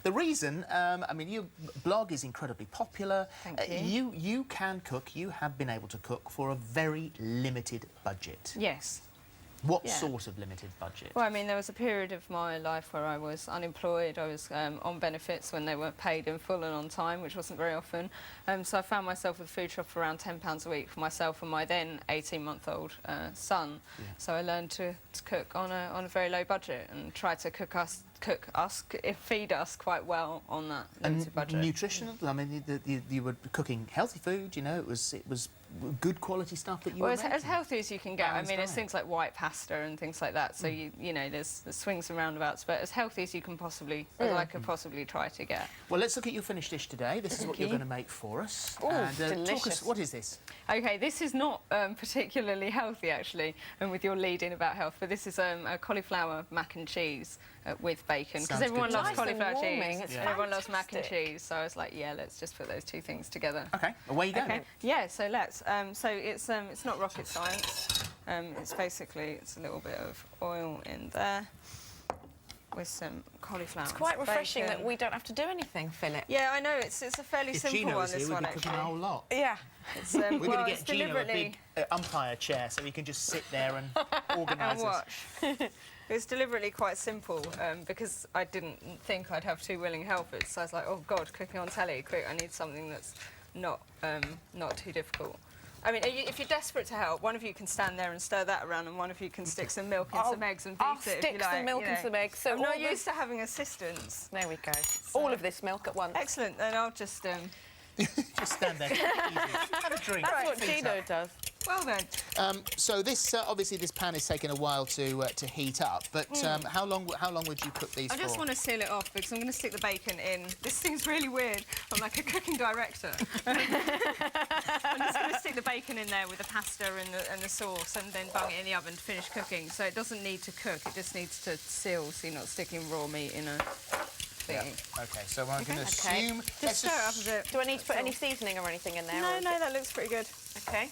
The reason, I mean, your blog is incredibly popular. Thank you. You can cook. You have been able to cook for a very limited budget. Yes. What sort of limited budget? Well, I mean, there was a period of my life where I was unemployed. I was on benefits when they weren't paid in full and on time, which wasn't very often. So I found myself with a food shop for around £10 a week for myself and my then 18-month-old son. Yeah. So I learned to cook on a very low budget and tried to feed us quite well on that limited budget. Nutritional? I mean, you were cooking healthy food. You know, it was good quality stuff that you were making. As healthy as you can get. Balanced I mean, diet. it's things like white pasta and things like that. So you know, there's swings and roundabouts, but as healthy as you can possibly, as I could possibly try to get. Well, let's look at your finished dish today. This is what you're going to make for us. Oh, Talk delicious. us, what is this? Okay, this is not particularly healthy actually, and with your lead in about health, but this is a cauliflower mac and cheese with bacon, because everyone loves Nice and cauliflower warming. cheese. It's Everyone loves mac and fantastic. cheese, so I was like, yeah, let's just put those two things together. Okay, away you go. Okay, yeah, so let's. So it's not rocket science. It's basically a little bit of oil in there with some cauliflower. It's quite refreshing bacon. that we don't have to do anything, Philip. Yeah, I know, it's a fairly If simple Gino one, was here, this we'd one be cooking actually. a whole lot. Yeah. It's, We're well, going to it's get Gino a deliberately big umpire chair so he can just sit there and organise and us. watch. It's deliberately quite simple because I didn't think I'd have two willing helpers. So I was like, oh God, cooking on telly, quick! I need something that's not too difficult. I mean, if you're desperate to help, one of you can stand there and stir that around, and one of you can stick some milk and some eggs and beat I'll it. If stick you like, some milk you and know. some eggs. So I'm not all used to having assistants. There we go. All of this milk at once. Excellent. Then I'll just. Just stand there. Easy. Have a drink. That's what Feet Gino up. does. Well then. So this obviously this pan is taking a while to heat up. But how long would you cook these I for? just want to seal it off because I'm going to stick the bacon in. This seems really weird. I'm like a cooking director. I'm just going to stick the bacon in there with the pasta and the sauce, and then bung it in the oven to finish cooking. So it doesn't need to cook. It just needs to seal, so you're not sticking raw meat in a thing. Yeah. Okay. So I'm going to assume. Just stir it up a bit. Do I need to put any seasoning or anything in there? No, or is no, it- that looks pretty good. Okay.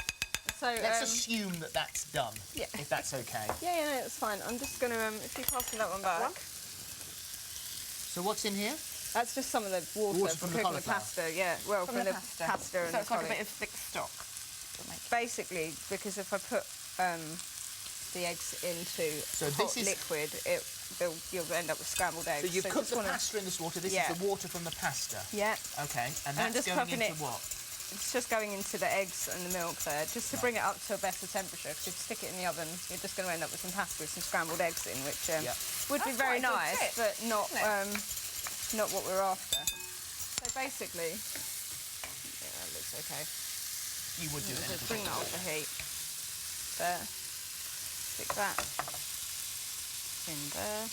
So Let's assume that that's done. Yeah. If that's okay. Yeah, no, it's fine. I'm just going to, if you pass me that one back. So what's in here? That's just some of the water from from the cooking the cauliflower. pasta. Yeah, well, from the pasta and So the it's like a cauli. bit of thick stock. Basically, because if I put the eggs into hot this is- liquid, you'll end up with scrambled eggs. So you've cooked the just pasta in this water. This Yeah. is the water from the pasta. Yeah, Okay. And I'm that's just going puffing into it. what? it's just going into the eggs and the milk there, just to bring it up to a better temperature. Because if you stick it in the oven, you're just going to end up with some pasta with some scrambled eggs in, which would be That's very quite a good nice, tip, but not isn't not what we're after. So basically, yeah, that looks okay. You would do it. Just bring that off the heat. There. Stick that in there.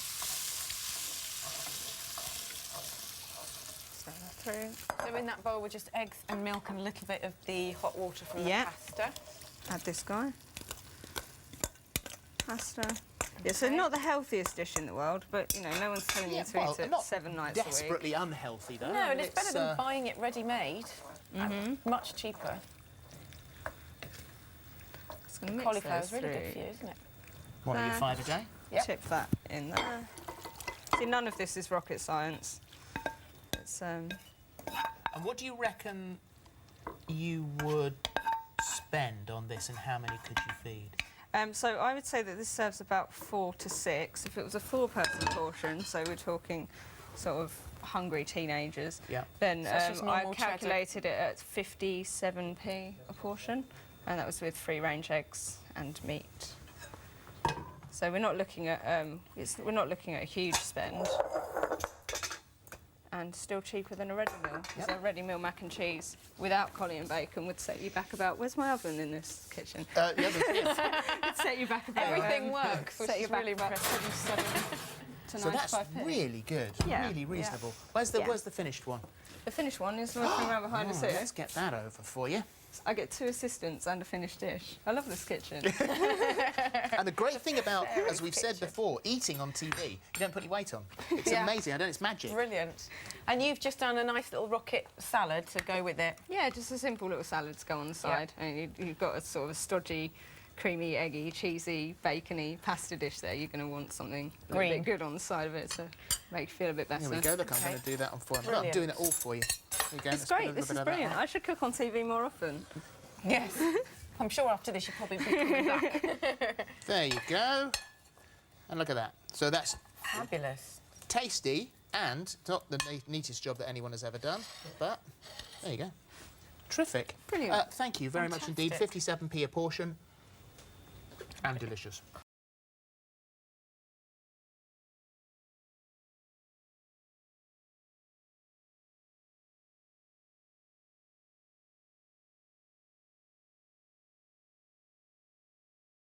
Stir that through. So in that bowl with just eggs and milk and a little bit of the hot water from the Yeah. pasta. Add this guy. Pasta. Yeah, so not the healthiest dish in the world, but, you know, no one's telling you to eat it not 7 nights a week. desperately unhealthy, though. No, and it's better than buying it ready-made. Much cheaper. Just gonna mix Cauliflower those is really good through. for you, isn't it? What are you, 5 a day? Yep. Chip that in there. See, none of this is rocket science. It's And what do you reckon you would spend on this, and how many could you feed? so I would say that this serves about 4 to 6. If it was a 4-person portion, so we're talking sort of hungry teenagers, Yeah. then So it's just I normal cheddar. calculated it at 57p a portion, and that was with free-range eggs and meat. So we're not looking at we're not looking at a huge spend, and still cheaper than a ready meal. Because a ready meal mac and cheese without collie and bacon would set you back about. Where's my oven in this kitchen? The other thing. It'd set you back about. Everything works, which set you is back really about impressive. 77 to So that's 95p. really good. Yeah, Really yeah. reasonable. Where's the Yeah. Where's the finished one? The finished one is working around behind us here. Let's get that over for you. I get 2 assistants and a finished dish. I love this kitchen. And the great thing about, as we've said before, eating on TV, you don't put your weight on. It's amazing. I don't. It's magic. Brilliant. And you've just done a nice little rocket salad to go with it. Yeah, just a simple little salad to go on the side. And you've got a sort of a stodgy, creamy, eggy, cheesy, bacony pasta dish there. You're going to want something a little Green. bit good on the side of it. So Make you feel a bit better. Here we go. Look, I'm going to do that on foil. I'm doing it all for you. Here you go. It's great. This is brilliant. I should cook on TV more often. Yes. I'm sure after this you'll probably be coming back. There you go. And look at that. So that's Fabulous. tasty and not the neatest job that anyone has ever done, but there you go. Terrific. Brilliant. Thank you very much indeed. Fantastic. 57p a portion and delicious.